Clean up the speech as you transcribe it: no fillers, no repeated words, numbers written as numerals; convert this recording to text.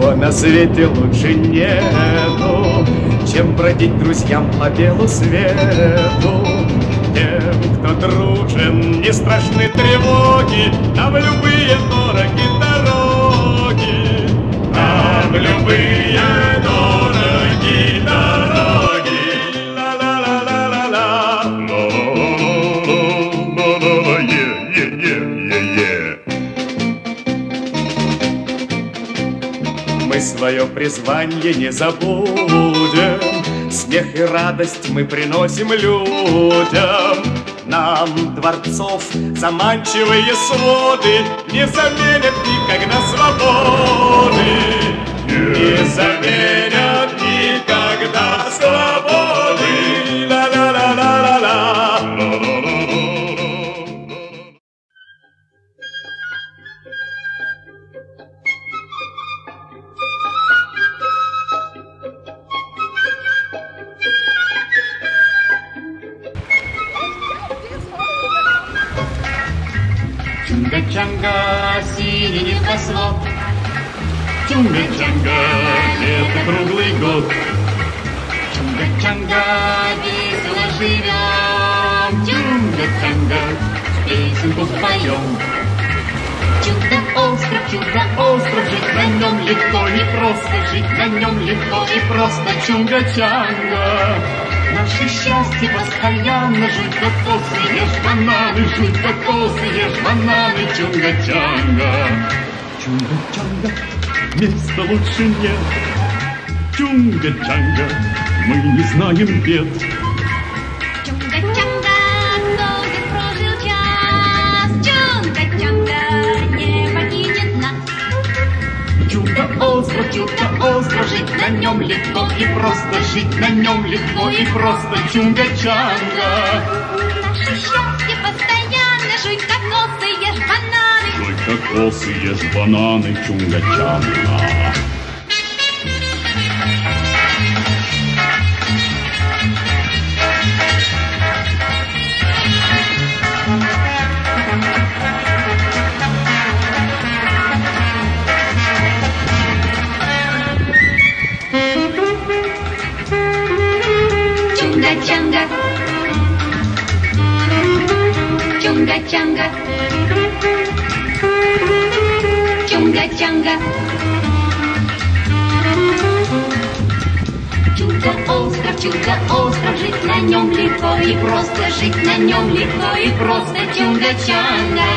Ничего на свете лучше нету, чем бродить друзьям по белу свету. Тем, кто дружен, не страшны тревоги, нам любые дороги дороги, нам любые дороги дороги. Ла-ла-ла-ла-ла-ла, мы свое призвание не забудем, смех и радость мы приносим людям. Нам дворцов заманчивые своды не заменят никогда свободы, не заменят никогда свободы. Ла-ла-ла-ла-ла-ла. Чунга-чанга, синий небосвод, Чунга-чанга, лето круглый год. Чунга-чанга, весело живем, Чунга-чанга, песенку поем. Чудо-остров, жить на нем легко и просто, жить на нем легко и просто, Чунга-чанга. Наше счастье постоянно, жуй кокосы, ешь бананы, жуй кокосы, ешь бананы, Чунга-чанга. Чунга-чанга, места лучше нет, Чунга-чанга, мы не знаем бед. Чунга-чанга, долго прожил час, Чунга-чанга не покинет нас. Чудо-остров, жить на нем легко и просто, жить на нем легко и просто, Чунга-чанга. Наше счастье постоянно, жуй кокосы, ешь бананы. Жуй кокосы, ешь бананы, Чунга-чанга. Чунга-чанга, Чунга-чанга, Чунга-чанга. Чудо-остров, жить на нем легко и просто, жить на нем легко и просто, Чунга-чанга.